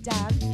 Dan.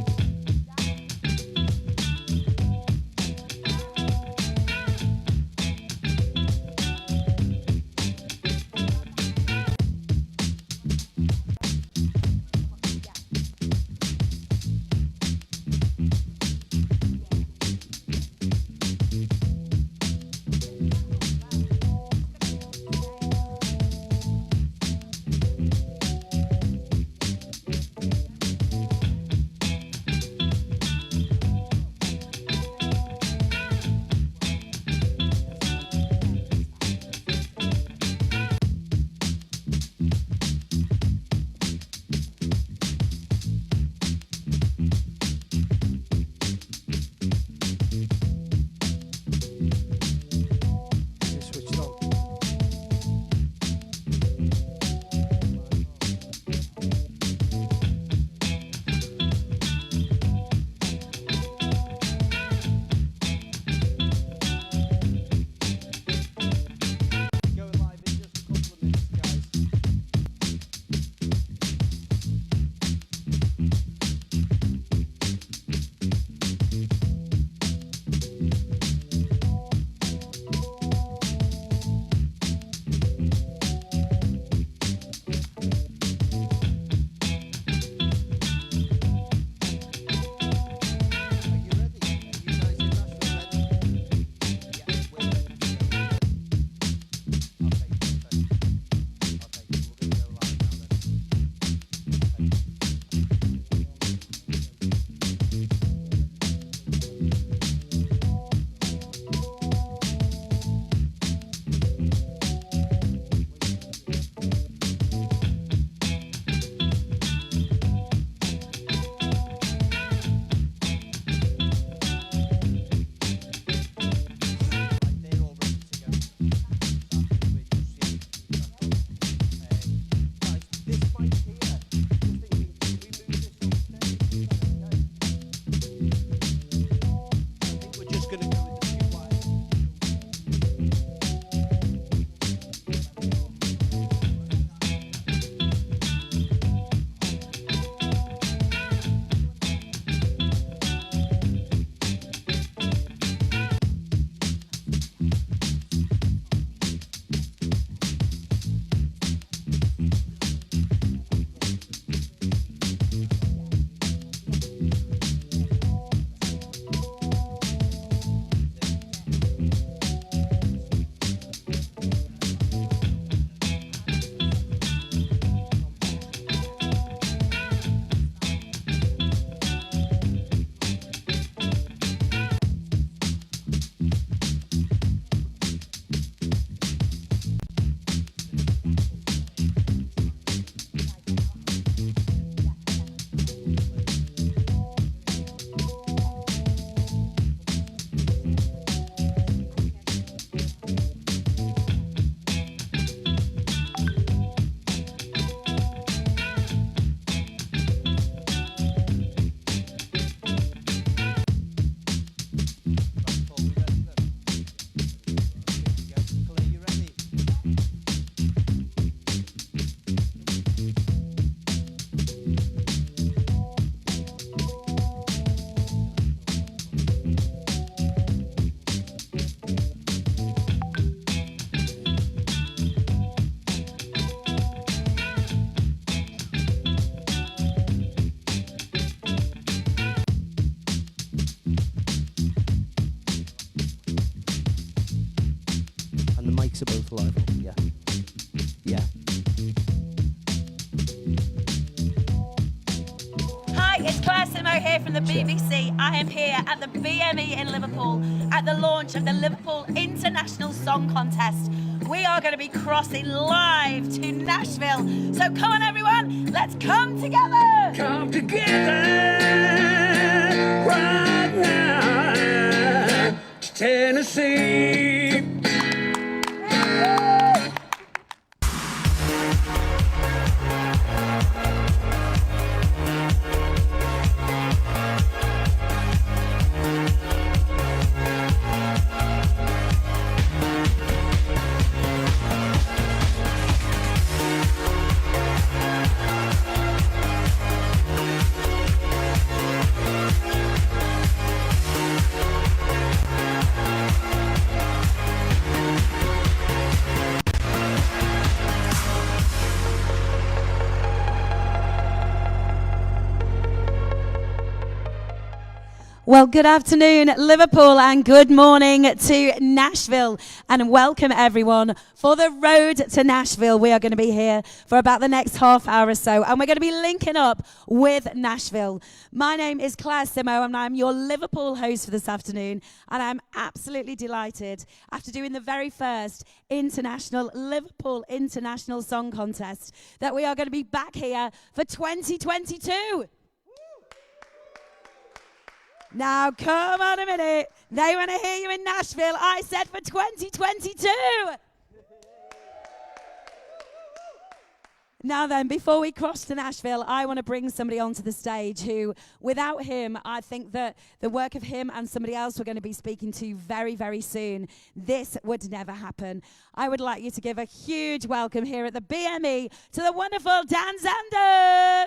mics are both live. Yeah. Yeah. Hi, it's Claire Simo here from the BBC. I am here at the BME in Liverpool at the launch of the Liverpool International Song Contest. We are going to be crossing live to Nashville. So come on, everyone, let's come together. Come together right now to Tennessee. Well, good afternoon, Liverpool, and good morning to Nashville. And welcome, everyone, for the road to Nashville. We are going to be here for about the next half hour or so, and we're going to be linking up with Nashville. My name is Claire Simo, and I'm your Liverpool host for this afternoon. And I'm absolutely delighted, after doing the very first Liverpool International Song Contest, that we are going to be back here for 2022. Now, come on a minute. They want to hear you in Nashville. I said for 2022. Now then, before we cross to Nashville, I want to bring somebody onto the stage who, without him, I think that the work of him and somebody else we're going to be speaking to very, very soon, this would never happen. I would like you to give a huge welcome here at the BME to the wonderful Dan Zander.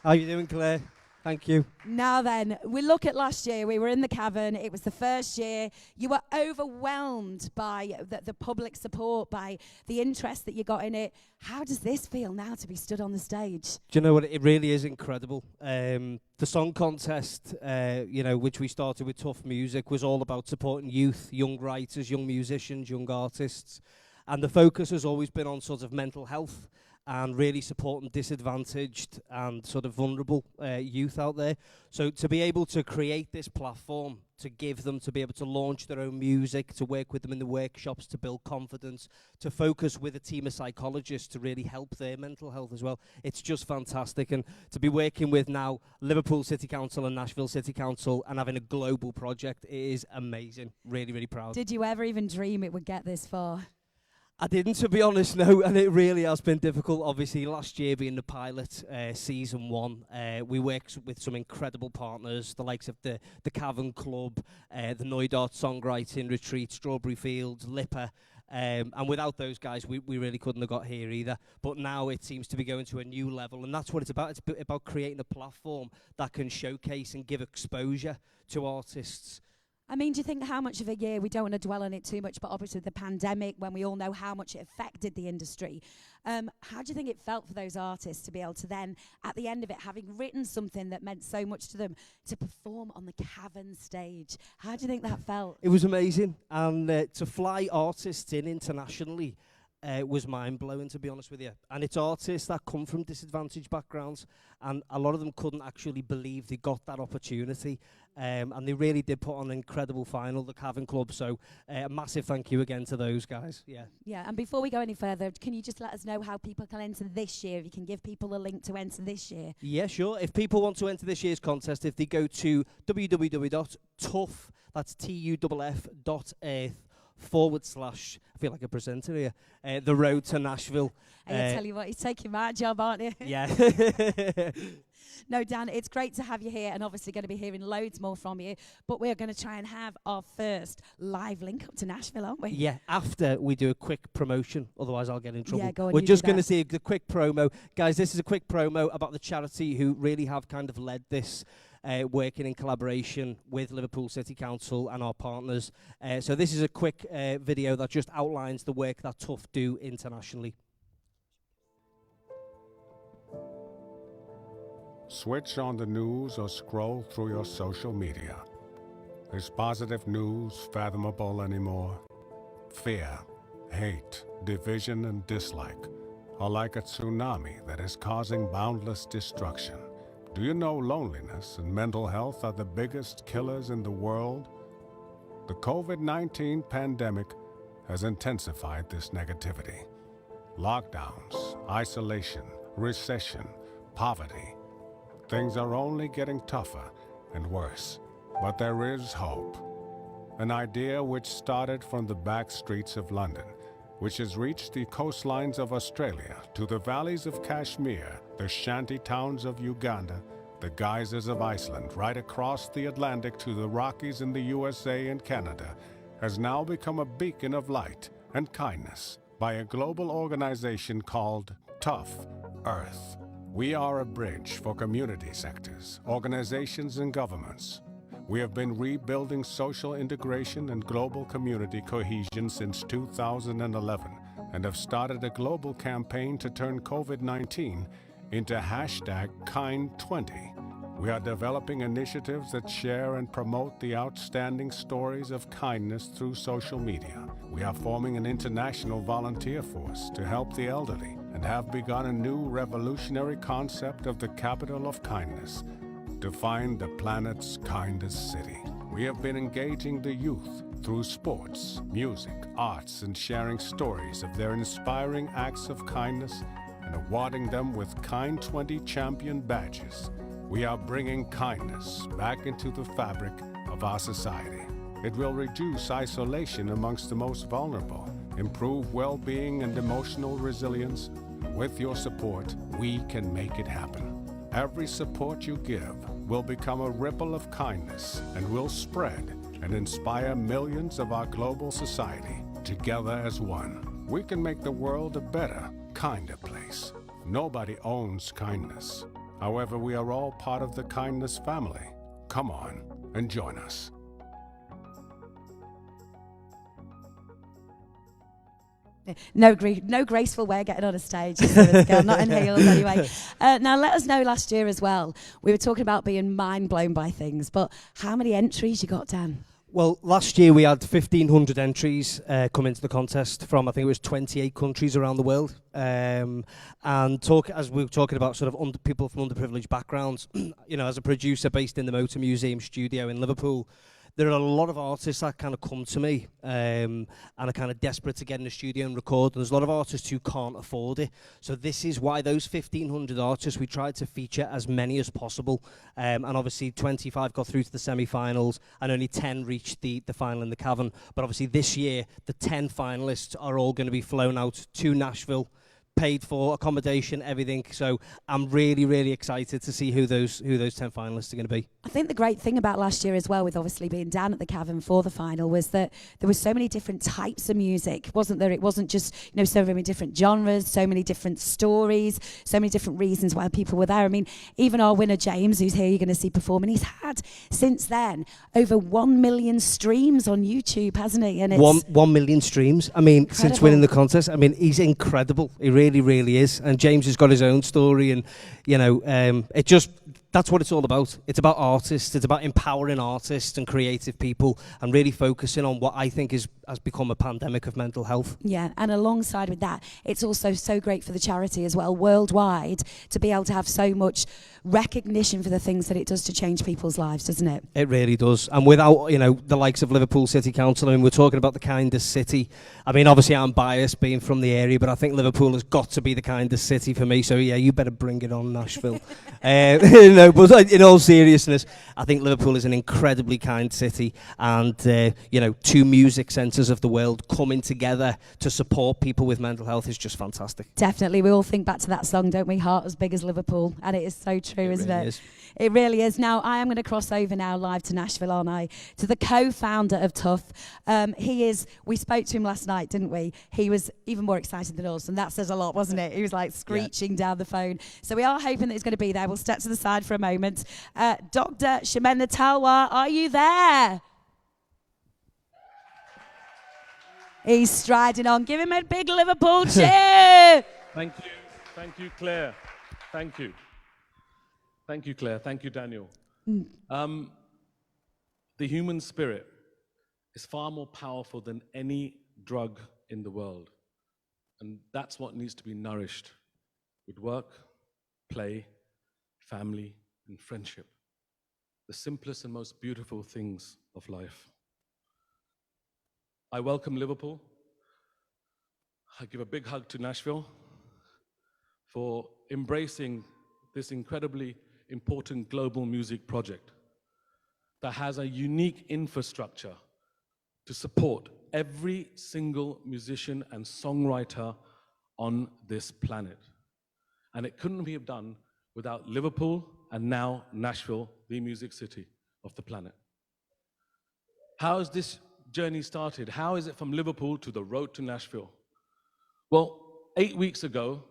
How are you doing, Claire? Thank you. Now then, we look at last year. We were in the cavern. It was the first year. You were overwhelmed by the public support, by the interest that you got in it. How does this feel now to be stood on the stage? Do you know what? It really is incredible. The song contest, which we started with Tough Music, was all about supporting youth, young writers, young musicians, young artists. And the focus has always been on sort of mental health and really supporting disadvantaged and sort of vulnerable youth out there. So to be able to create this platform, to give them, to be able to launch their own music, to work with them in the workshops, to build confidence, to focus with a team of psychologists to really help their mental health as well. It's just fantastic. And to be working with now Liverpool City Council and Nashville City Council and having a global project, it is amazing. Really, really proud. Did you ever even dream it would get this far? I didn't, to be honest, no, and it really has been difficult. Obviously, last year being the pilot, season 1, we worked with some incredible partners, the likes of the Cavern Club, the Neudart Songwriting Retreat, Strawberry Fields, Lipper, and without those guys, we really couldn't have got here either. But now it seems to be going to a new level, and that's what it's about. It's about creating a platform that can showcase and give exposure to artists. I mean, do you think how much of a year, we don't want to dwell on it too much, but obviously the pandemic, when we all know how much it affected the industry, how do you think it felt for those artists to be able to then, at the end of it, having written something that meant so much to them, to perform on the Cavern stage? How do you think that felt? It was amazing, and to fly artists in internationally was mind-blowing, to be honest with you. And it's artists that come from disadvantaged backgrounds, and a lot of them couldn't actually believe they got that opportunity. And they really did put on an incredible final, the Cavern Club. So a massive thank you again to those guys. Yeah. Yeah. And before we go any further, can you just let us know how people can enter this year? If you can give people a link to enter this year. Yeah, sure. If people want to enter this year's contest, if they go to www.tuff, that's tuff.earth/, I feel like a presenter here, the road to Nashville. I tell you what, you're taking my job, aren't you? Yeah. No, Dan, it's great to have you here, and obviously going to be hearing loads more from you. But we're going to try and have our first live link up to Nashville, aren't we? Yeah, after we do a quick promotion, otherwise I'll get in trouble. Yeah, go on, we're just going to see the quick promo. Guys, this is a quick promo about the charity who really have kind of led this, working in collaboration with Liverpool City Council and our partners. So this is a quick video that just outlines the work that Tuff do internationally. Switch on the news or scroll through your social media. Is positive news fathomable anymore? Fear, hate, division, and dislike are like a tsunami that is causing boundless destruction. Do you know loneliness and mental health are the biggest killers in the world? The COVID-19 pandemic has intensified this negativity. Lockdowns, isolation, recession, poverty. Things are only getting tougher and worse, but there is hope. An idea which started from the back streets of London, which has reached the coastlines of Australia to the valleys of Kashmir, the shanty towns of Uganda, the geysers of Iceland, right across the Atlantic to the Rockies in the USA and Canada, has now become a beacon of light and kindness by a global organization called Tough Earth. We are a bridge for community sectors, organizations, and governments. We have been rebuilding social integration and global community cohesion since 2011 and have started a global campaign to turn COVID-19 into #Kind20. We are developing initiatives that share and promote the outstanding stories of kindness through social media. We are forming an international volunteer force to help the elderly and have begun a new revolutionary concept of the capital of kindness to find the planet's kindest city. We have been engaging the youth through sports, music, arts, and sharing stories of their inspiring acts of kindness and awarding them with Kind 20 champion badges. We are bringing kindness back into the fabric of our society. It will reduce isolation amongst the most vulnerable, improve well-being and emotional resilience. With your support, we can make it happen. Every support you give will become a ripple of kindness and will spread and inspire millions of our global society together as one. We can make the world a better, kinder place. Nobody owns kindness. However, we are all part of the kindness family. Come on and join us. No graceful way of getting on a stage. Not in heels anyway. Now, let us know last year as well. We were talking about being mind blown by things, but how many entries you got, Dan? Well, last year we had 1,500 entries come into the contest from, I think it was 28 countries around the world. And as we were talking about sort of people from underprivileged backgrounds, you know, as a producer based in the Motor Museum studio in Liverpool, there are a lot of artists that kind of come to me and are kind of desperate to get in the studio and record. And there's a lot of artists who can't afford it. So this is why those 1,500 artists, we tried to feature as many as possible. And obviously 25 got through to the semi-finals and only 10 reached the final in the Cavern. But obviously this year, the 10 finalists are all going to be flown out to Nashville, paid for, accommodation, everything. So I'm really, really excited to see who those 10 finalists are going to be. I think the great thing about last year as well, with obviously being down at the Cavern for the final, was that there were so many different types of music, wasn't there? It wasn't just, you know, so many different genres, so many different stories, so many different reasons why people were there. I mean, even our winner, James, who's here, you're going to see performing, he's had, since then, over 1 million streams on YouTube, hasn't he? And it's 1 million streams. I mean, incredible. Since winning the contest, I mean, he's incredible. He really, really is. And James has got his own story, and, you know, that's what it's all about. It's about artists. It's about empowering artists and creative people and really focusing on what I think has become a pandemic of mental health. Yeah, and alongside with that, it's also so great for the charity as well, worldwide, to be able to have so much recognition for the things that it does to change people's lives, doesn't it? It really does. And without, you know, the likes of Liverpool City Council, I mean, we're talking about the kindest city. I mean, obviously I'm biased being from the area, but I think Liverpool has got to be the kindest city for me. So yeah, you better bring it on, Nashville. No, but in all seriousness, I think Liverpool is an incredibly kind city, and you know, 2 music centres of the world coming together to support people with mental health is just fantastic. Definitely. We all think back to that song, don't we? Heart as big as Liverpool. And it is so true, isn't really it? is. It really is. Now, I am going to cross over now live to Nashville, aren't I? To the co-founder of Tough. We spoke to him last night, didn't we? He was even more excited than us, and that says a lot, wasn't it? He was like screeching down the phone. So we are hoping that he's going to be there. We'll step to the side for a moment. Dr. Shemenda Talwar, are you there? He's striding on. Give him a big Liverpool cheer. Thank you, Claire. Thank you, Claire. Thank you, Daniel. The human spirit is far more powerful than any drug in the world. And that's what needs to be nourished with work, play, family, and friendship. The simplest and most beautiful things of life. I welcome Liverpool. I give a big hug to Nashville for embracing this incredibly important global music project that has a unique infrastructure to support every single musician and songwriter on this planet. And it couldn't be done without Liverpool and now Nashville, the music city of the planet. How has this journey started? How is it from Liverpool to the road to Nashville? Well, 8 weeks ago,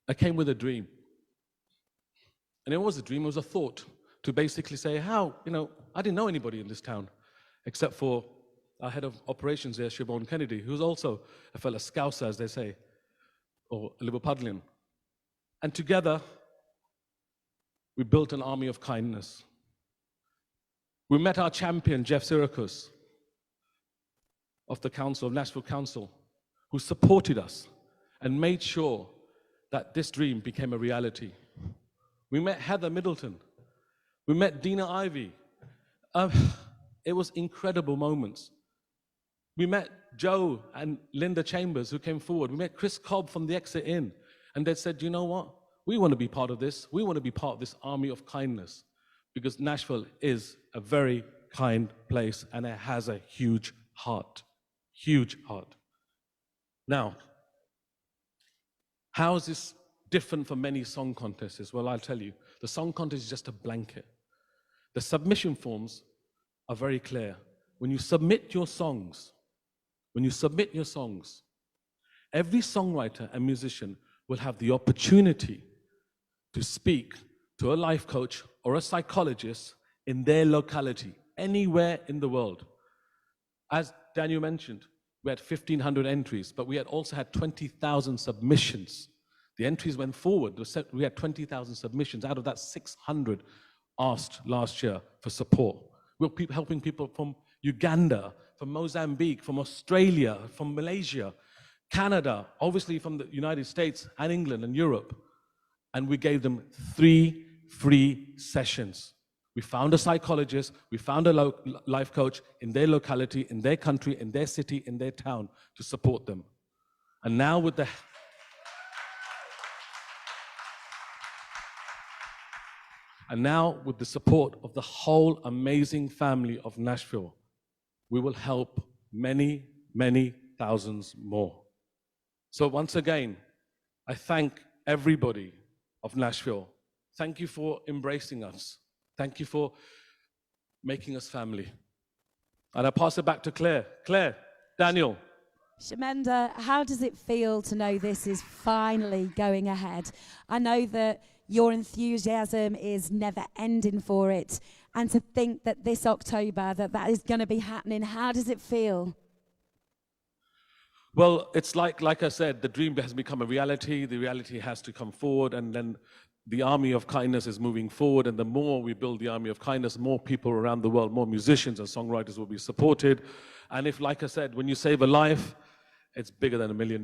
I came with a dream. And it was a dream, it was a thought to basically say, I didn't know anybody in this town, except for our head of operations there, Siobhan Kennedy, who's also a fellow Scouser, as they say, or a Liverpudlian. And together, We built an army of kindness. We met our champion, Jeff Syracuse, of the council, of Nashville Council, who supported us and made sure that this dream became a reality. We met Heather Middleton. We met Dina Ivey. It was incredible moments. We met Joe and Linda Chambers, who came forward. We met Chris Cobb from the Exit Inn. And they said, you know what? We want to be part of this. We want to be part of this army of kindness, because Nashville is a very kind place and it has a huge heart. Huge heart. Now, how is this different from many song contests? Well, I'll tell you. The song contest is just a blanket. The submission forms are very clear. When you submit your songs, every songwriter and musician will have the opportunity to speak to a life coach or a psychologist in their locality, anywhere in the world. As Daniel mentioned, we had 1,500 entries, but we had also had 20,000 submissions. The entries went forward. We had 20,000 submissions. Out of that, 600 asked last year for support. We're helping people from Uganda, from Mozambique, from Australia, from Malaysia, Canada, obviously from the United States and England and Europe. And we gave them 3 free sessions. We found a psychologist, we found a life coach in their locality, in their country, in their city, in their town to support them. And now with the support of the whole amazing family of Nashville, we will help many, many thousands more. So once again, I thank everybody of Nashville. Thank you for embracing us. Thank you for making us family. And I pass it back to Claire. Claire, Daniel. Shamenda, how does it feel to know this is finally going ahead? I know that your enthusiasm is never ending for it. And to think that this October that is going to be happening, how does it feel? Well, it's like I said, the dream has become a reality. The reality has to come forward, and then the army of kindness is moving forward. And the more we build the army of kindness, more people around the world, more musicians and songwriters will be supported. And if, like I said, when you save a life, it's bigger than $1 million.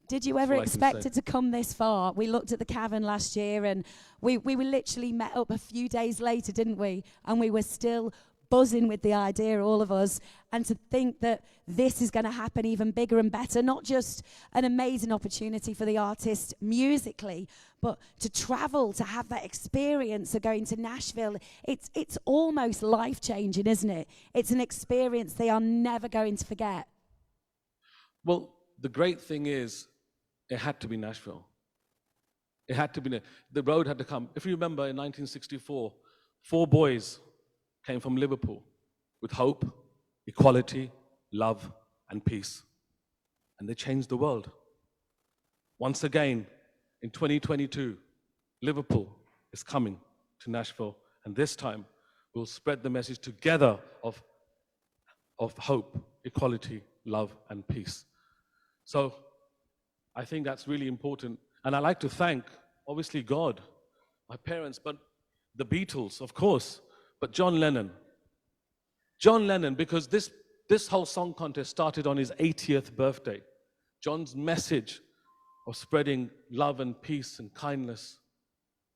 Did you ever expect it to come this far? We looked at the Cavern last year, and we were literally met up a few days later, didn't we? And we were still buzzing with the idea, all of us, and to think that this is going to happen even bigger and better, not just an amazing opportunity for the artist musically, but to travel, to have that experience of going to Nashville. It's almost life-changing, isn't it? It's an experience they are never going to forget. Well, the great thing is, it had to be Nashville. It had to be, the road had to come. If you remember, in 1964, 4 boys came from Liverpool with hope, equality, love, and peace. And they changed the world. Once again, in 2022, Liverpool is coming to Nashville, and this time we'll spread the message together of hope, equality, love, and peace. So I think that's really important. And I like to thank, obviously, God, my parents, but the Beatles, of course, but John Lennon. John Lennon, because this whole song contest started on his 80th birthday. John's message of spreading love and peace and kindness,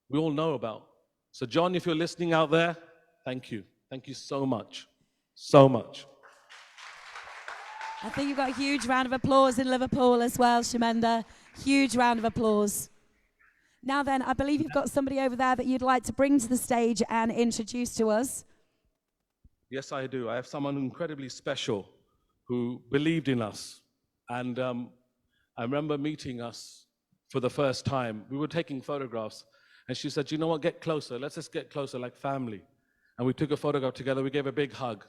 we all know about. So John, if you're listening out there, thank you. Thank you so much. So much. I think you've got a huge round of applause in Liverpool as well, Shamenda. Huge round of applause. Now then, I believe you've got somebody over there that you'd like to bring to the stage and introduce to us. Yes, I do. I have someone incredibly special who believed in us. And I remember meeting us for the first time. We were taking photographs, and she said, you know what, get closer. Let's just get closer like family. And we took a photograph together. We gave a big hug.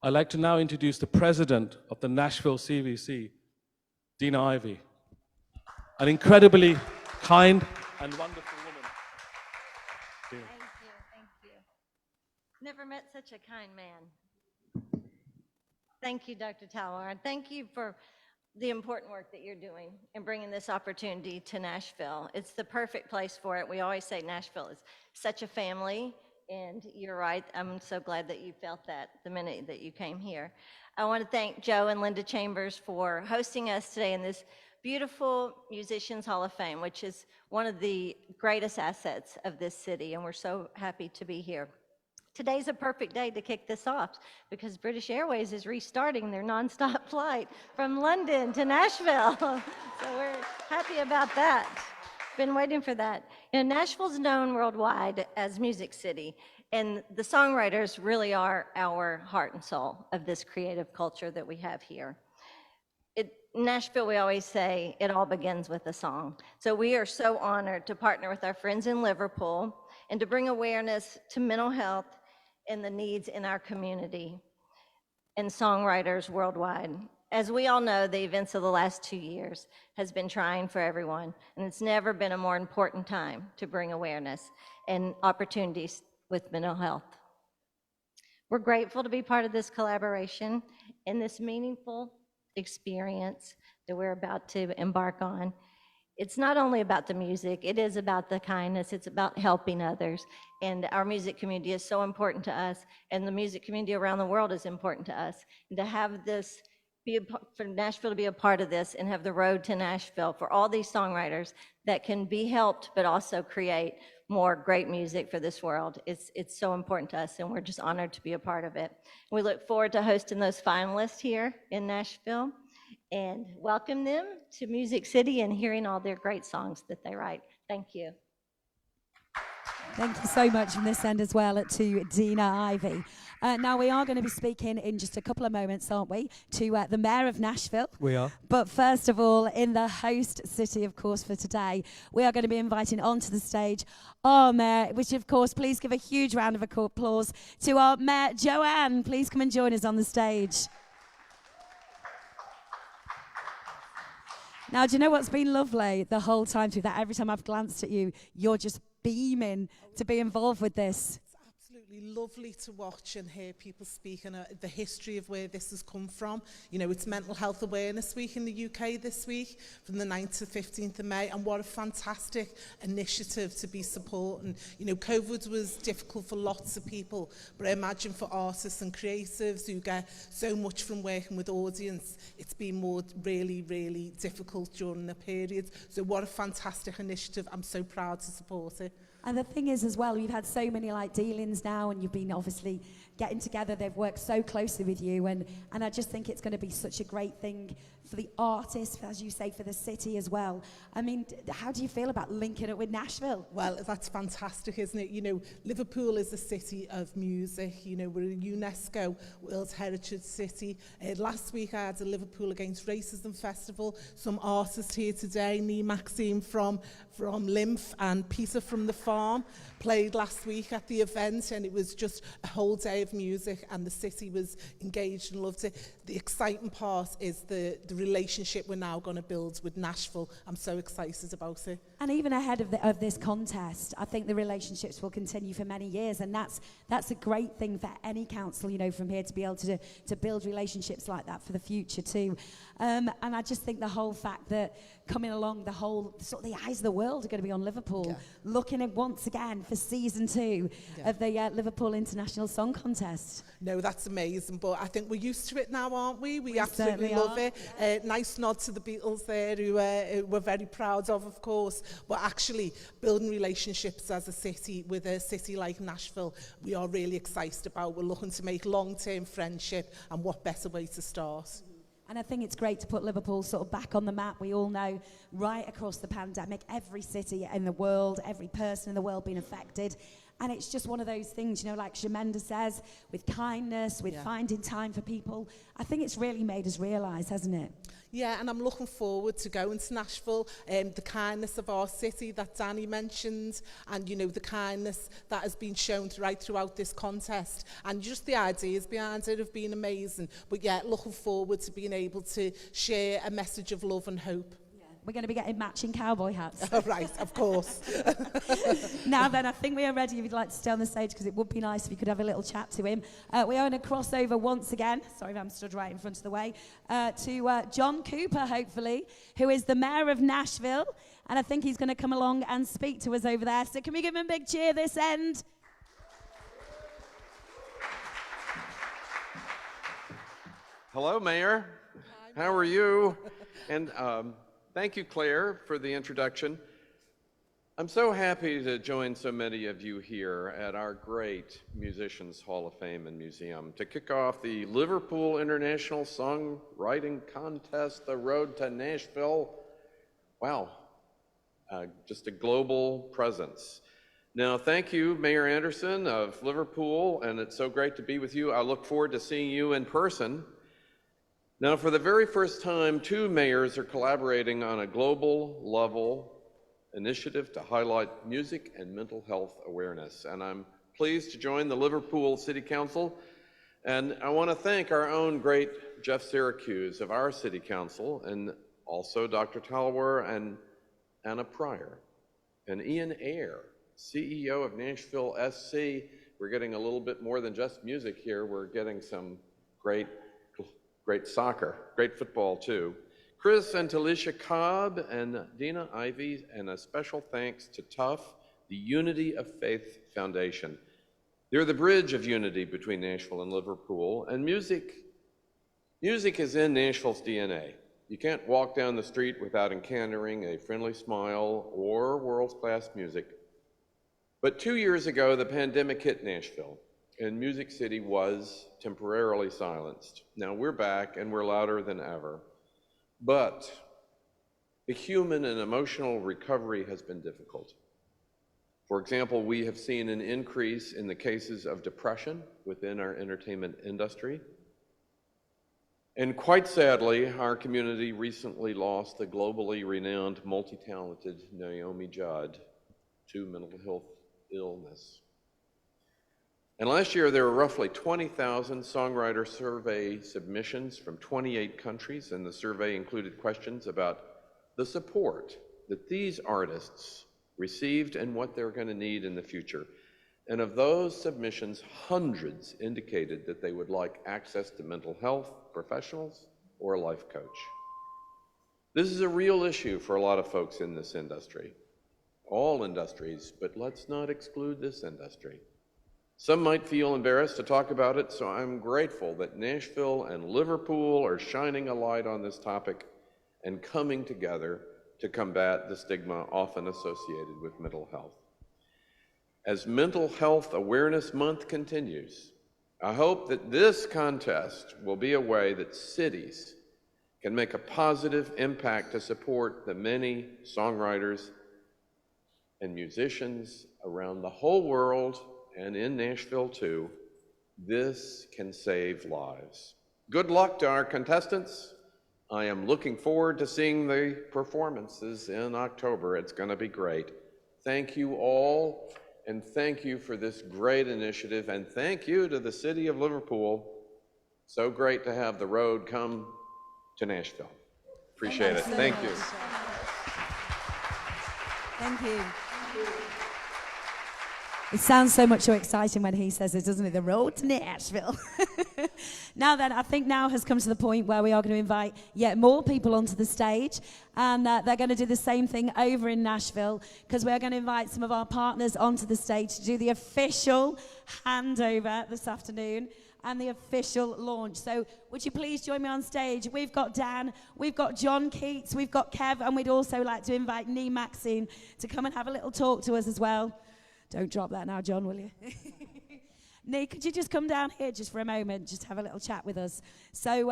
I'd like to now introduce the president of the Nashville CVC, Dina Ivey, an incredibly kind and wonderful woman. Thank you. Never met such a kind man. Thank you, Dr. Talwar. Thank you for the important work that you're doing and bringing this opportunity to Nashville. It's the perfect place for it. We always say Nashville is such a family, and you're right. I'm so glad that you felt that the minute that you came here. I want to thank Joe and Linda Chambers for hosting us today in this beautiful Musicians Hall of Fame, which is one of the greatest assets of this city, and we're so happy to be here. Today's a perfect day to kick this off because British Airways is restarting their nonstop flight from London to Nashville. So we're happy about that. Been waiting for that. You know, Nashville's known worldwide as Music City, and the songwriters really are our heart and soul of this creative culture that we have here. Nashville, we always say, it all begins with a song. So we are so honored to partner with our friends in Liverpool and to bring awareness to mental health and the needs in our community and songwriters worldwide. As we all know, the events of the last 2 years has been trying for everyone, and it's never been a more important time to bring awareness and opportunities with mental health. We're grateful to be part of this collaboration and this meaningful experience that we're about to embark on. It's not only about the music, it is about the kindness, it's about helping others. And our music community is so important to us, and the music community around the world is important to us. And to have this, for Nashville to be a part of this and have the road to Nashville for all these songwriters that can be helped, but also create more great music for this world. It's so important to us, and we're just honored to be a part of it. We look forward to hosting those finalists here in Nashville and welcome them to Music City and hearing all their great songs that they write. Thank you. Thank you so much from this end as well to Dina Ivey. Now, we are going to be speaking in just a couple of moments, aren't we, to the Mayor of Nashville. We are. But first of all, in the host city, of course, for today, we are going to be inviting onto the stage our Mayor, which, of course, please give a huge round of applause to our Mayor, Joanne. Please come and join us on the stage. Now, do you know what's been lovely the whole time through that? Every time I've glanced at you, you're just beaming to be involved with this. It's absolutely lovely to watch and hear people speak and the history of where this has come from. You know, it's Mental Health Awareness Week in the UK this week from the 9th to 15th of May, and what a fantastic initiative to be supporting. You know, COVID was difficult for lots of people, but I imagine for artists and creatives who get so much from working with audience, it's been more really, really difficult during the period. So what a fantastic initiative. I'm so proud to support it. And the thing is as well, you've had so many like dealings now, and you've been obviously getting together. They've worked so closely with you, and I just think it's going to be such a great thing for the artists, as you say, for the city as well. I mean, how do you feel about linking it with Nashville? Well, that's fantastic, isn't it? You know, Liverpool is a city of music. You know, we're a UNESCO World Heritage City. Last week I had a Liverpool Against Racism Festival. Some artists here today, Nee Maxine from Lymph and Peter from The Farm, played last week at the event, and it was just a whole day of music, and the city was engaged and loved it. The exciting part is the relationship we're now going to build with Nashville. I'm so excited about it. And even ahead of this contest, I think the relationships will continue for many years, and that's a great thing for any council, you know, from here to be able to build relationships like that for the future too. And I just think the whole fact that coming along, the whole sort of the eyes of the world are going to be on Liverpool, looking at once again for season 2 of the Liverpool International Song Contest. No, that's amazing, but I think we're used to it now, aren't we? We absolutely love it. Nice nod to the Beatles there, who we're very proud of course, but actually building relationships as a city with a city like Nashville, we are really excited about. We're looking to make long-term friendship, and what better way to start? And I think it's great to put Liverpool sort of back on the map. We all know right across the pandemic, every city in the world, every person in the world being affected. And it's just one of those things, you know, like Shamenda says, with kindness, with finding time for people. I think it's really made us realise, hasn't it? Yeah, and I'm looking forward to going to Nashville. The kindness of our city that Danny mentioned, and, you know, the kindness that has been shown right throughout this contest. And just the ideas behind it have been amazing. But yeah, looking forward to being able to share a message of love and hope. We're going to be getting matching cowboy hats. Oh, right, of course. Now then, I think we are ready if you'd like to stay on the stage, because it would be nice if you could have a little chat to him. We are going to cross over once again, sorry if I'm stood right in front of the way, to John Cooper, hopefully, who is the mayor of Nashville. And I think he's going to come along and speak to us over there. So can we give him a big cheer this end? Hello, Mayor. How are you? And thank you, Claire, for the introduction. I'm so happy to join so many of you here at our great Musicians Hall of Fame and Museum to kick off the Liverpool International Songwriting Contest, The Road to Nashville. Wow, just a global presence. Now, thank you, Mayor Anderson of Liverpool, and it's so great to be with you. I look forward to seeing you in person. Now, for the very first time, two mayors are collaborating on a global level initiative to highlight music and mental health awareness. And I'm pleased to join the Liverpool City Council. And I want to thank our own great Jeff Syracuse of our City Council, and also Dr. Talwar and Anna Pryor, and Ian Ayre, CEO of Nashville SC. We're getting a little bit more than just music here. We're getting some great soccer, great football too. Chris and Talisha Cobb and Dina Ivy, and a special thanks to TUF, the Unity of Faith Foundation. They're the bridge of unity between Nashville and Liverpool, and music is in Nashville's DNA. You can't walk down the street without encountering a friendly smile or world-class music. But 2 years ago, the pandemic hit Nashville, and Music City was temporarily silenced. Now we're back, and we're louder than ever. But the human and emotional recovery has been difficult. For example, we have seen an increase in the cases of depression within our entertainment industry. And quite sadly, our community recently lost the globally renowned, multi-talented Naomi Judd to mental health illness. And last year, there were roughly 20,000 songwriter survey submissions from 28 countries, and the survey included questions about the support that these artists received and what they're going to need in the future. And of those submissions, hundreds indicated that they would like access to mental health professionals or a life coach. This is a real issue for a lot of folks in this industry, all industries, but let's not exclude this industry. Some might feel embarrassed to talk about it, so I'm grateful that Nashville and Liverpool are shining a light on this topic and coming together to combat the stigma often associated with mental health. As Mental Health Awareness Month continues, I hope that this contest will be a way that cities can make a positive impact to support the many songwriters and musicians around the whole world, and in Nashville too. This can save lives. Good luck to our contestants. I am looking forward to seeing the performances in October. It's going to be great. Thank you all, and thank you for this great initiative, and thank you to the City of Liverpool. So great to have the road come to Nashville. Appreciate it. Thank you. Thank you. It sounds so much more exciting when he says it, doesn't it? The road to Nashville. Now then, I think now has come to the point where we are going to invite yet more people onto the stage, and they're going to do the same thing over in Nashville, because we're going to invite some of our partners onto the stage to do the official handover this afternoon and the official launch. So would you please join me on stage? We've got Dan, we've got John Keats, we've got Kev, and we'd also like to invite Nee Maxine to come and have a little talk to us as well. Don't drop that now, John, will you? Nee, could you just come down here just for a moment, just have a little chat with us? So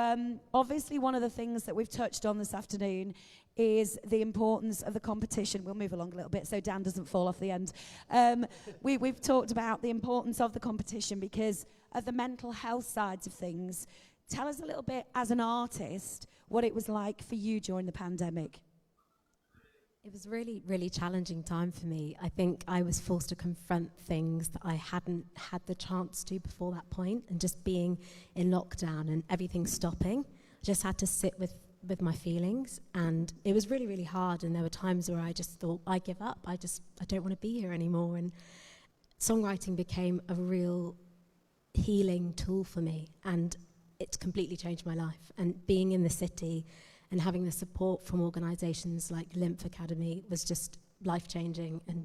obviously one of the things that we've touched on this afternoon is the importance of the competition. We'll move along a little bit so Dan doesn't fall off the end. We've talked about the importance of the competition because of the mental health sides of things. Tell us a little bit, as an artist, what it was like for you during the pandemic. It was really, really challenging time for me. I think I was forced to confront things that I hadn't had the chance to before that point, and just being in lockdown and everything stopping, I just had to sit with with my feelings, and it was really, really hard. And there were times where I just thought, I give up. I don't want to be here anymore. And songwriting became a real healing tool for me, and it's completely changed my life. And being in the city and having the support from organisations like Lymph Academy was just life-changing. And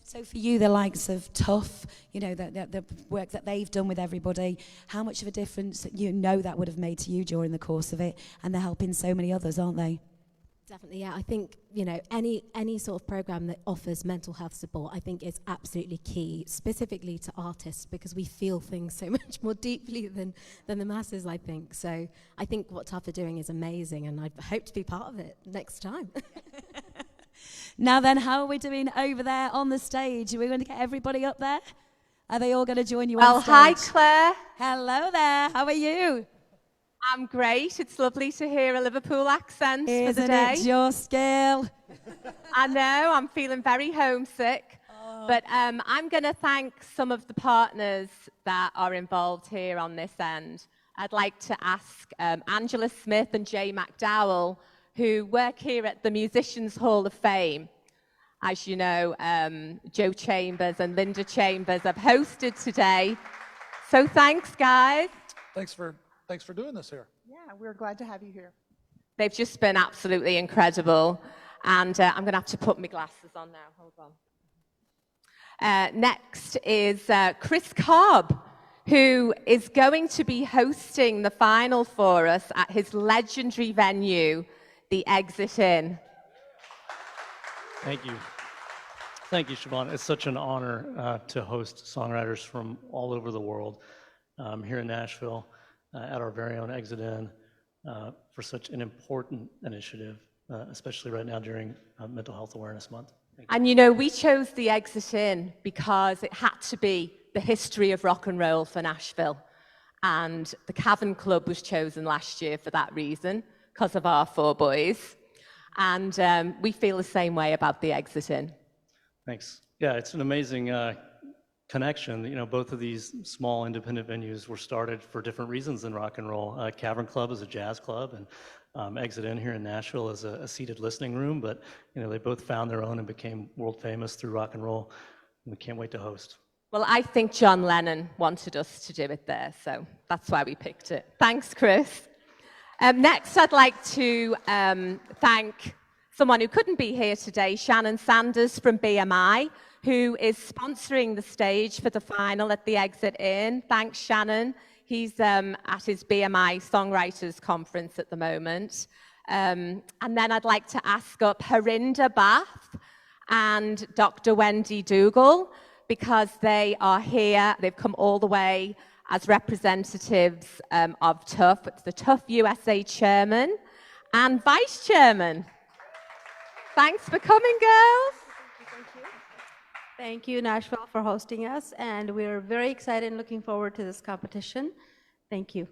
So for you, the likes of Tough, you know, the work that they've done with everybody, how much of a difference you know that would have made to you during the course of it? And they're helping so many others, aren't they? definitely, yeah. I think, you know, any sort of program that offers mental health support, I think is absolutely key, specifically to artists, because we feel things so much more deeply than the masses, I think. So I think what Tough are doing is amazing, and I hope to be part of it next time. Now then, how are we doing over there on the stage? Are we going to get everybody up there? Are they all going to join you on stage? Hi, Claire. Hello there. How are you? I'm great. It's lovely to hear a Liverpool accent for the day. Isn't it just, Gail? I know. I'm feeling very homesick. Oh. But I'm going to thank some of the partners that are involved here on this end. I'd like to ask Angela Smith and Jay McDowell, who work here at the Musicians Hall of Fame. As you know, Joe Chambers and Linda Chambers have hosted today. So thanks, guys. Thanks for doing this here. Yeah, we're glad to have you here. They've just been absolutely incredible. And I'm going to have to put my glasses on now. Hold on. Next is Chris Cobb, who is going to be hosting the final for us at his legendary venue, the Exit Inn. Thank you. Thank you, Siobhan. It's such an honor to host songwriters from all over the world here in Nashville at our very own Exit Inn for such an important initiative, especially right now during Mental Health Awareness Month. And you know, we chose the Exit Inn because it had to be the history of rock and roll for Nashville. And the Cavern Club was chosen last year for that reason, because of our four boys. And we feel the same way about the Exit Inn. Thanks. Yeah, it's an amazing connection. You know, both of these small independent venues were started for different reasons than rock and roll. Cavern Club is a jazz club, and Exit Inn here in Nashville is a seated listening room. But you know, they both found their own and became world famous through rock and roll. And we can't wait to host. Well, I think John Lennon wanted us to do it there, so that's why we picked it. Thanks, Chris. Next, I'd like to thank someone who couldn't be here today, Shannon Sanders from BMI, who is sponsoring the stage for the final at the Exit Inn. Thanks, Shannon. He's at his BMI Songwriters Conference at the moment. And then I'd like to ask up Harinder Bath and Dr. Wendy Dougal, because they are here. They've come all the way as representatives of Tough. It's the Tough USA Chairman and Vice Chairman. Thanks for coming, girls. Thank you, Nashville, for hosting us, and we're very excited and looking forward to this competition. Thank you.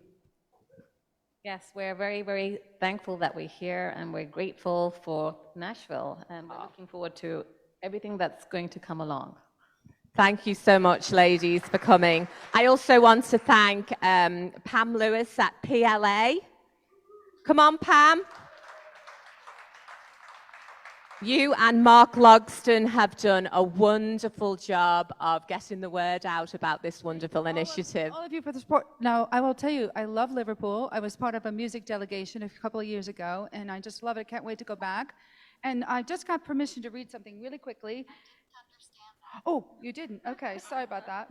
Yes, we're very, very thankful that we're here, and we're grateful for Nashville, and we're looking forward to everything that's going to come along. Thank you so much, ladies, for coming. I also want to thank Pam Lewis at PLA. Come on, Pam. You and Mark Logston have done a wonderful job of getting the word out about this wonderful initiative. All of you for the support. Now, I will tell you, I love Liverpool. I was part of a music delegation a couple of years ago, and I just love it. I can't wait to go back. And I just got permission to read something really quickly. Oh, you didn't? Okay, sorry about that.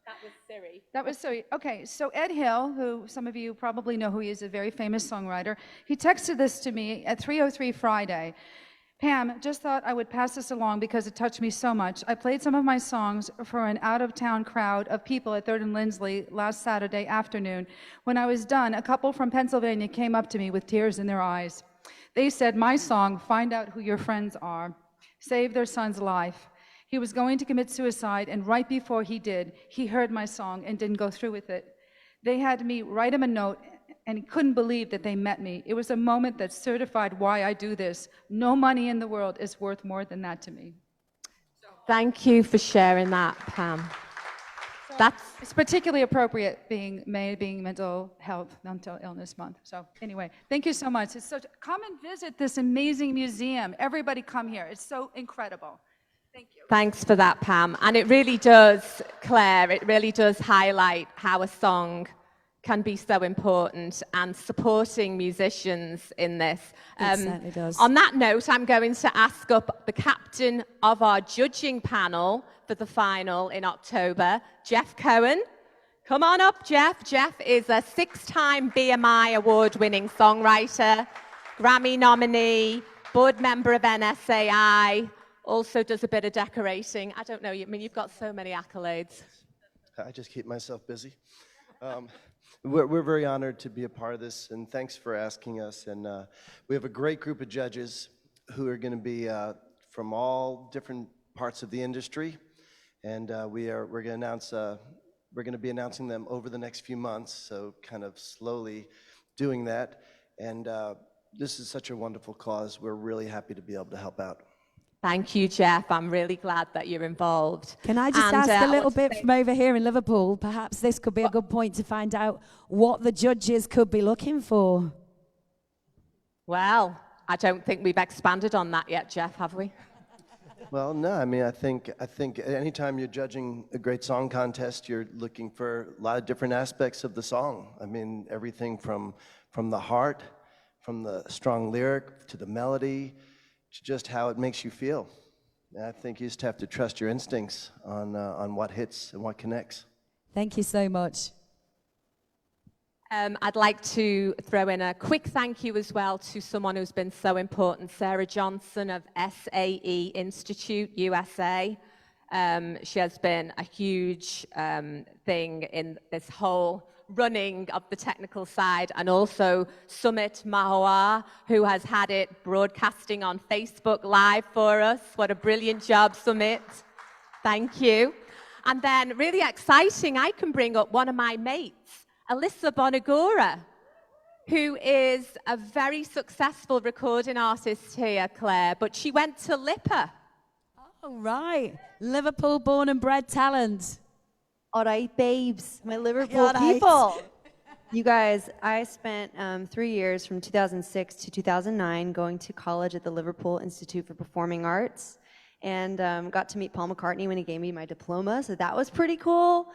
That was Siri. That was Siri. Okay, so Ed Hill, who some of you probably know who he is, a very famous songwriter, he texted this to me at 3:03 Friday. Pam, just thought I would pass this along because it touched me so much. I played some of my songs for an out-of-town crowd of people at 3rd and Lindsley last Saturday afternoon. When I was done, a couple from Pennsylvania came up to me with tears in their eyes. They said, my song, Find Out Who Your Friends Are, saved their son's life. He was going to commit suicide, and right before he did, he heard my song and didn't go through with it. They had me write him a note, and he couldn't believe that they met me. It was a moment that certified why I do this. No money in the world is worth more than that to me. Thank you for sharing that, Pam. So It's particularly appropriate being mental illness month. So anyway, thank you so much. Come and visit this amazing museum. Everybody come here. It's so incredible. Thank you. Thanks for that, Pam. And it really does, Claire, it really does highlight how a song can be so important and supporting musicians in this. It certainly does. On that note, I'm going to ask up the captain of our judging panel for the final in October, Jeff Cohen. Come on up, Jeff. Jeff is a 6-time BMI award-winning songwriter, Grammy nominee, board member of NSAI, also does a bit of decorating. I don't know, I mean, you've got so many accolades. I just keep myself busy. We're very honored to be a part of this, and thanks for asking us. And we have a great group of judges who are going to be from all different parts of the industry, and we're going to be announcing them over the next few months. So kind of slowly doing that, and this is such a wonderful cause. We're really happy to be able to help out. Thank you, Jeff. I'm really glad that you're involved. Can I just ask a little bit from over here in Liverpool? Perhaps this could be a good point to find out what the judges could be looking for. Well, I don't think we've expanded on that yet, Jeff, have we? Well, no, I mean, I think anytime you're judging a great song contest, you're looking for a lot of different aspects of the song. I mean, everything from the heart, from the strong lyric, to the melody, to just how it makes you feel. And I think you just have to trust your instincts on what hits and what connects. Thank you so much. I'd like to throw in a quick thank you as well to someone who's been so important, Sarah Johnson of SAE Institute, USA. She has been a huge thing in this whole running of the technical side, and also Sumit Mahawar, who has had it broadcasting on Facebook Live for us. What a brilliant job, Sumit. Thank you. And then really exciting, I can bring up one of my mates, Alyssa Bonagora, who is a very successful recording artist here, Claire, but she went to LIPA. Oh, right. Liverpool born and bred talent. All right, babes, my Liverpool people. You guys, I spent 3 years from 2006 to 2009 going to college at the Liverpool Institute for Performing Arts, and got to meet Paul McCartney when he gave me my diploma, so that was pretty cool.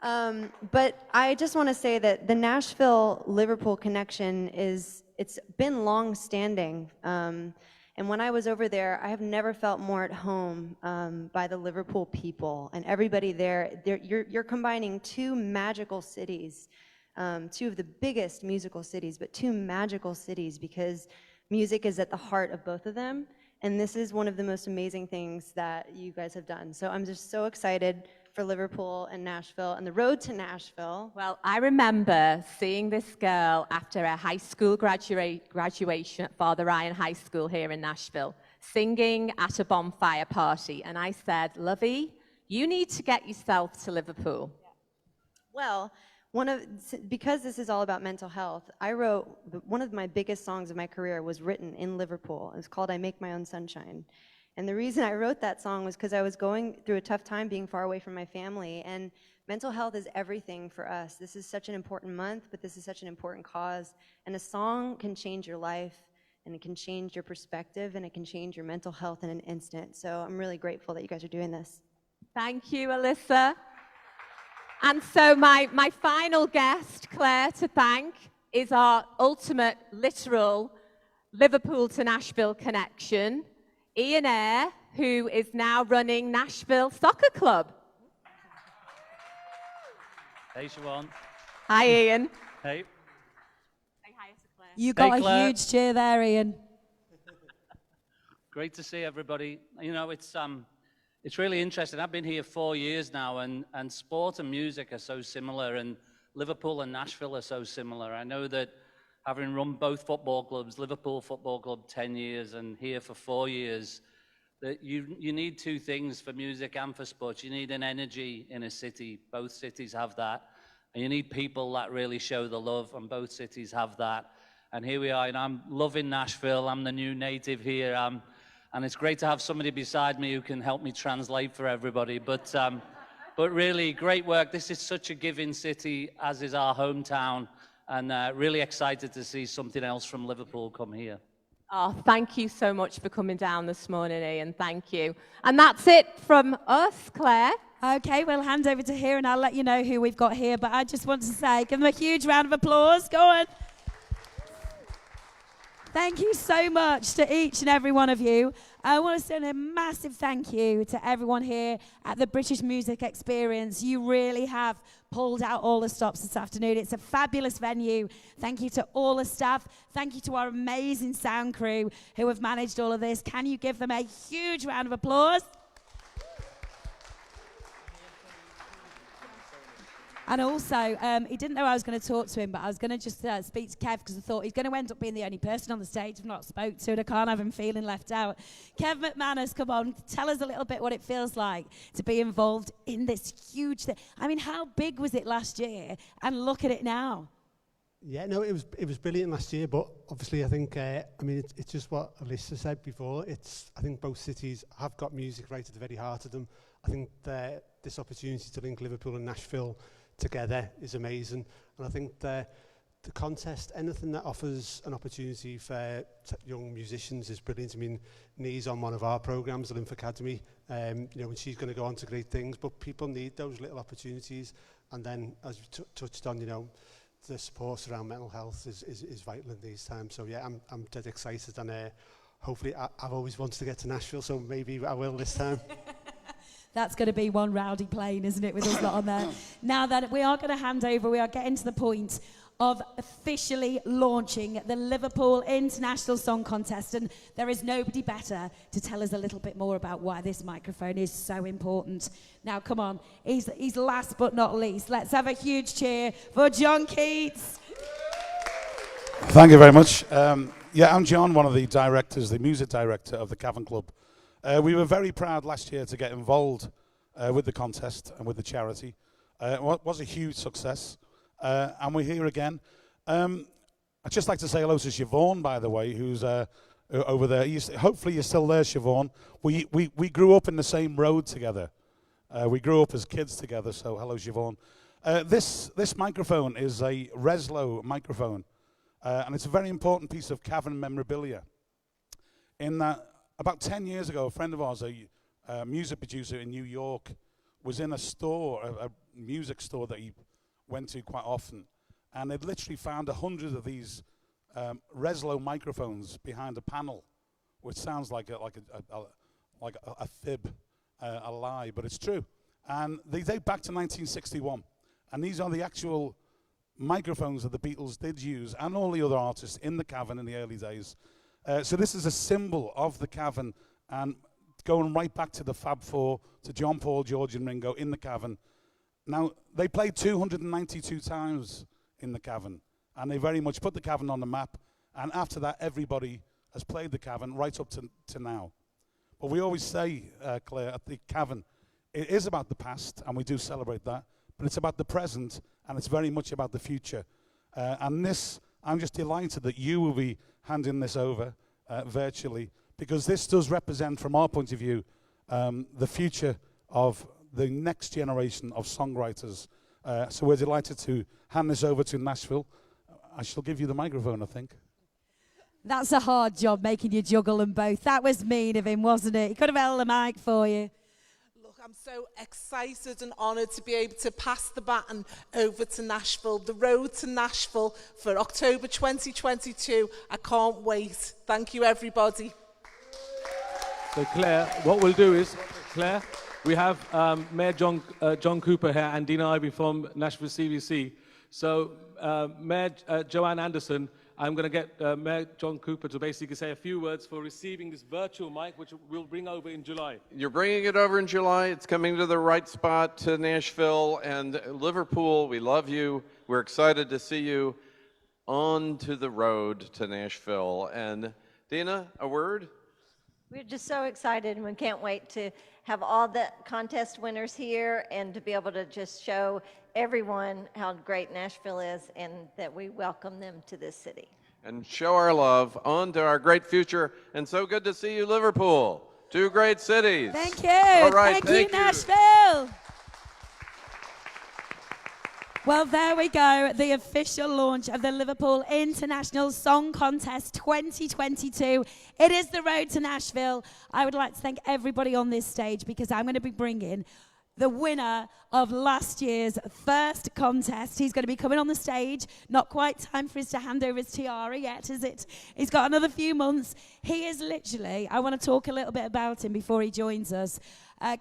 But I just want to say that the Nashville-Liverpool connection it's been long-standing. And when I was over there, I have never felt more at home by the Liverpool people and everybody there. You're combining two magical cities, two of the biggest musical cities, but two magical cities because music is at the heart of both of them. And this is one of the most amazing things that you guys have done. So I'm just so excited for Liverpool and Nashville and the road to Nashville. Well, I remember seeing this girl after a high school graduation at Father Ryan High School here in Nashville, singing at a bonfire party. And I said, Lovey, you need to get yourself to Liverpool. Well, because this is all about mental health, I wrote, one of my biggest songs of my career was written in Liverpool. It was called I Make My Own Sunshine. And the reason I wrote that song was because I was going through a tough time being far away from my family, and mental health is everything for us. This is such an important month, but this is such an important cause, and a song can change your life, and it can change your perspective, and it can change your mental health in an instant. So I'm really grateful that you guys are doing this. Thank you, Alyssa. And so my final guest, Claire, to thank is our ultimate literal Liverpool to Nashville connection, Ian Eyre, who is now running Nashville Soccer Club. Hey, Siobhan. Hi, Ian. Hey. You got Hey, a Claire. huge cheer there, Ian. Great to see everybody. You know, it's really interesting. I've been here 4 years now, and sport and music are so similar, and Liverpool and Nashville are so similar. I know that having run both football clubs, Liverpool Football Club 10 years and here for 4 years, that you need two things for music and for sports. You need an energy in a city. Both cities have that. And you need people that really show the love, and both cities have that. And here we are, and I'm loving Nashville. I'm the new native here. And it's great to have somebody beside me who can help me translate for everybody. But But really, great work. This is such a giving city, as is our hometown, and really excited to see something else from Liverpool come here. Oh, thank you so much for coming down this morning, Ian. Thank you. And that's it from us, Claire. Okay, we'll hand over to here and I'll let you know who we've got here. But I just want to say, give them a huge round of applause. Go on. Thank you so much to each and every one of you. I want to send a massive thank you to everyone here at the British Music Experience. You really have pulled out all the stops this afternoon. It's a fabulous venue. Thank you to all the staff. Thank you to our amazing sound crew who have managed all of this. Can you give them a huge round of applause? And also, he didn't know I was going to talk to him, but I was going to just speak to Kev because I thought he's going to end up being the only person on the stage I've not spoke to, and I can't have him feeling left out. Kev McManus, come on, tell us a little bit what it feels like to be involved in this huge thing. I mean, how big was it last year? And look at it now. Yeah, no, it was brilliant last year, but obviously I think, it's just what Alyssa said before. I think both cities have got music right at the very heart of them. I think this opportunity to link Liverpool and Nashville together is amazing, and I think the contest, anything that offers an opportunity for young musicians is brilliant. I mean, Nee's on one of our programs, the Lymph Academy, and she's going to go on to great things, but people need those little opportunities. And then, as you touched on, the support around mental health is vital in these times. So yeah, I'm dead excited, and hopefully I've always wanted to get to Nashville, so maybe I will this time. That's going to be one rowdy plane, isn't it, with us lot on there. Now that we are going to hand over, we are getting to the point of officially launching the Liverpool International Song Contest, and there is nobody better to tell us a little bit more about why this microphone is so important. Now, come on, he's last but not least. Let's have a huge cheer for John Keats. Thank you very much. I'm John, one of the directors, the music director of the Cavern Club. We were very proud last year to get involved with the contest and with the charity. It was a huge success, and we're here again. I'd just like to say hello to Siobhan, by the way, who's over there. Hopefully you're still there, Siobhan. We grew up in the same road together. We grew up as kids together, so hello, Siobhan. This microphone is a Reslo microphone, and it's a very important piece of Cavern memorabilia. In that, about 10 years ago, a friend of ours, a music producer in New York, was in a store, a music store that he went to quite often, and they'd literally found 100 of these Reslo microphones behind a panel, which sounds like a fib, a lie, but it's true. And they date back to 1961, and these are the actual microphones that the Beatles did use, and all the other artists in the Cavern in the early days. So this is a symbol of the Cavern, and going right back to the Fab Four, to John, Paul, George and Ringo in the Cavern. Now, they played 292 times in the Cavern, and they very much put the Cavern on the map, and after that, everybody has played the Cavern right up to now. But we always say, Claire, at the Cavern, it is about the past, and we do celebrate that, but it's about the present, and it's very much about the future. And this, I'm just delighted that you will be handing this over virtually, because this does represent, from our point of view, the future of the next generation of songwriters. So we're delighted to hand this over to Nashville. I shall give you the microphone, I think. That's a hard job, making you juggle them both. That was mean of him, wasn't it? He could have held the mic for you. I'm so excited and honoured to be able to pass the baton over to Nashville. The road to Nashville for October 2022. I can't wait. Thank you, everybody. So Claire, what we'll do is, Claire, we have Mayor John Cooper here and Dina Ivey from Nashville CVC. So Mayor Joanne Anderson, I'm going to get Mayor John Cooper to basically say a few words for receiving this virtual mic, which we'll bring over in July. You're bringing it over in July. It's coming to the right spot, to Nashville and Liverpool. We love you. We're excited to see you on to the road to Nashville. And Dina, a word? We're just so excited, and we can't wait to have all the contest winners here and to be able to just show everyone how great Nashville is and that we welcome them to this city. And show our love on to our great future. And so good to see you, Liverpool. Two great cities. Thank you. All right, thank you, you. Nashville. Well, there we go, the official launch of the Liverpool International Song Contest 2022. It is the road to Nashville. I would like to thank everybody on this stage because I'm going to be bringing the winner of last year's first contest. He's going to be coming on the stage. Not quite time for us to hand over his tiara yet, is it? He's got another few months. He is literally, I want to talk a little bit about him before he joins us.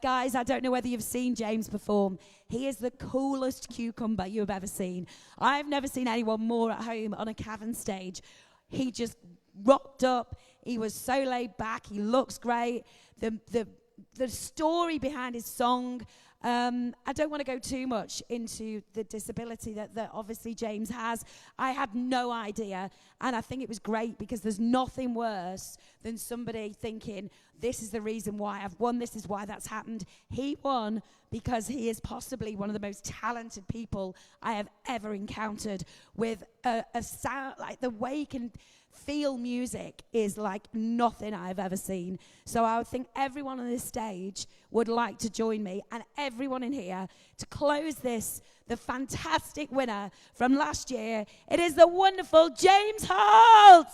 Guys, I don't know whether you've seen James perform. He is the coolest cucumber you have ever seen. I've never seen anyone more at home on a Cavern stage. He just rocked up. He was so laid back. He looks great. The story behind his song, I don't want to go too much into the disability that obviously James has. I had no idea, and I think it was great because there's nothing worse than somebody thinking, this is the reason why I've won, this is why that's happened. He won because he is possibly one of the most talented people I have ever encountered, with a sound, like the way he can feel music is like nothing I've ever seen. So I would think everyone on this stage would like to join me, and everyone in here, to close this, the fantastic winner from last year. It is the wonderful James Holt.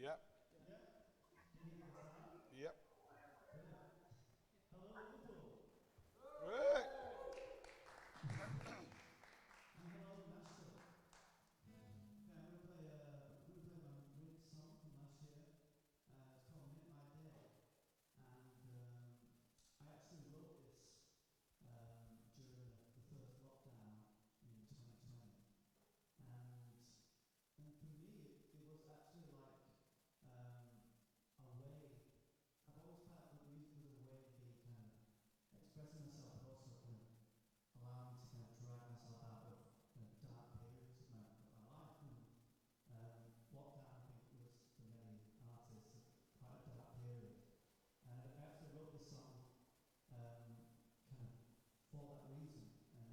Yep. Yep. Hey.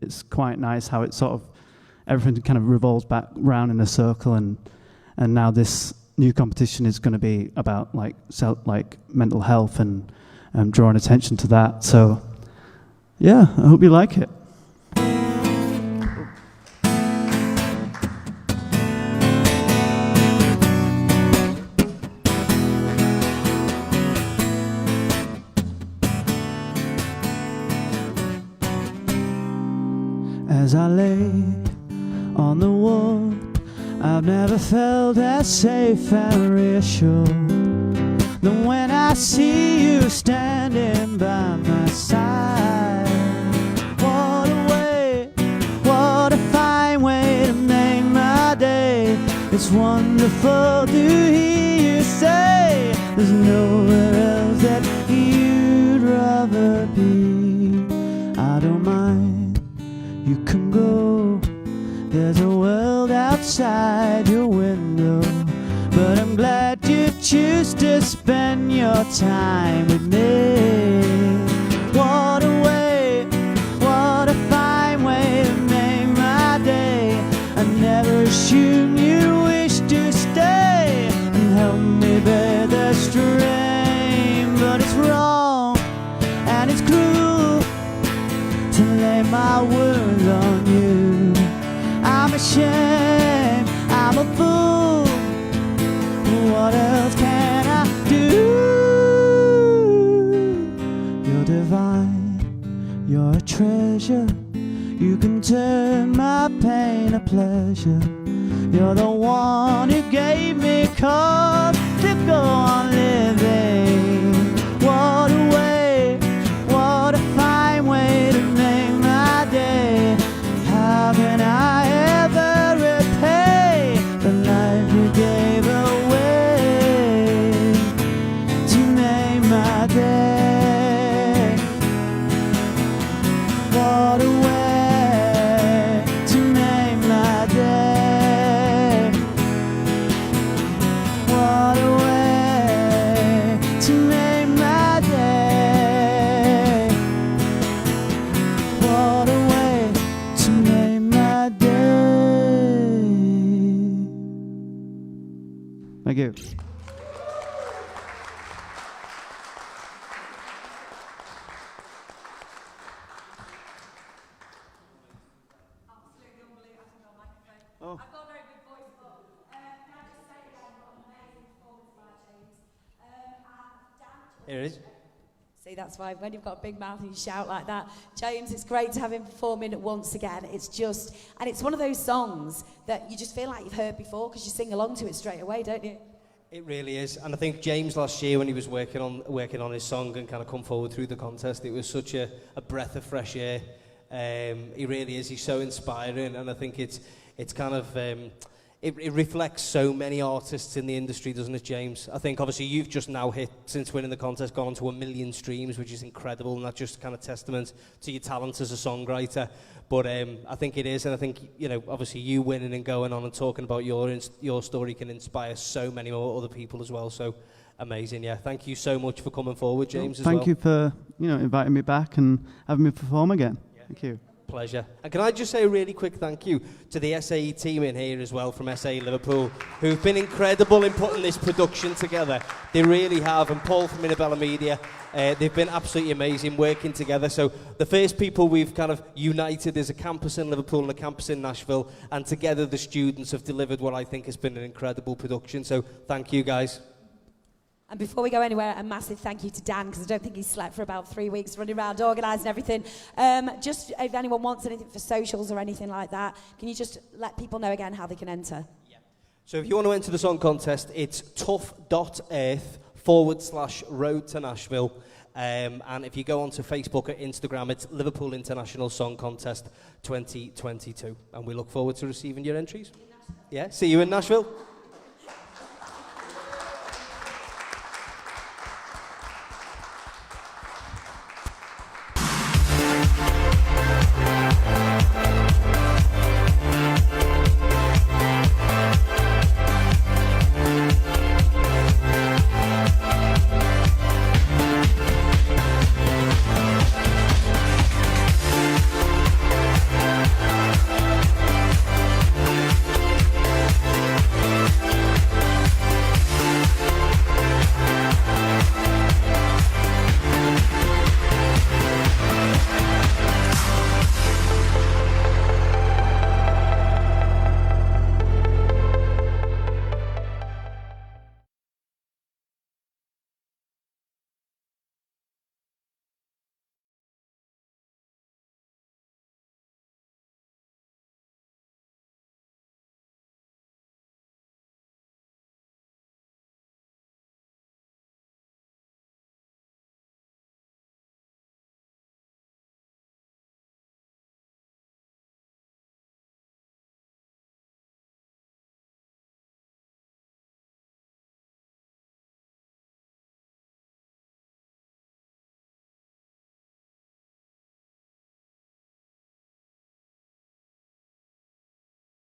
It's quite nice how it sort of, everything kind of revolves back round in a circle, and now this new competition is going to be about like mental health and drawing attention to that. So yeah, I hope you like it. As I lay on the wall, I've never felt as safe and reassured than when I see you standing by my side. What a way, what a fine way to make my day. It's wonderful to hear you say there's nowhere else that you'd rather be. I don't mind, you can go, there's a world outside your window, but I'm glad you choose to spend your time with me. What a way, what a fine way to make my day. I never assumed you wish to stay and help me bear the strain, but it's wrong and it's cruel to lay my words on you. I'm ashamed, I'm a fool. What else can I do? You're divine, you're a treasure. You can turn my pain to pleasure. You're the one who gave me cause to go on living. What a way, what a fine way to make my day. How can I ever repay the life you gave away to make my day? What a way to make my day. What a way to make my day. What a way to make my day. Thank you. Oh. I've got a very good voice, but can I just say again what an amazing performance by James. And Dan. Here it is. See, that's why when you've got a big mouth and you shout like that, James, it's great to have him performing once again. It's just, and it's one of those songs that you just feel like you've heard before because you sing along to it straight away, don't you? It really is, and I think James last year when he was working on his song and kind of come forward through the contest, it was such a breath of fresh air. He really is. He's so inspiring, and I think it's kind of it reflects so many artists in the industry, doesn't it, James? I think obviously you've just now hit, since winning the contest, gone to 1 million streams, which is incredible, and that's just kind of testament to your talent as a songwriter. But I think it is, and I think, you know, obviously you winning and going on and talking about your story can inspire so many more other people as well. So amazing, yeah. Thank you so much for coming forward, James. As well. Thank you for inviting me back and having me perform again. Yeah. Thank you. Pleasure. And can I just say a really quick thank you to the SAE team in here as well from SAE Liverpool, who've been incredible in putting this production together. They really have. And Paul from Inabella Media, they've been absolutely amazing working together. So the first people we've kind of united is a campus in Liverpool and a campus in Nashville, and together the students have delivered what I think has been an incredible production. So thank you, guys. And before we go anywhere, a massive thank you to Dan, because I don't think he's slept for about 3 weeks running around organising everything. Just if anyone wants anything for socials or anything like that, can you just let people know again how they can enter? Yeah. So if you want to enter the song contest, it's tough.earth/Road to Nashville. And if you go onto Facebook or Instagram, it's Liverpool International Song Contest 2022. And we look forward to receiving your entries. Yeah, see you in Nashville.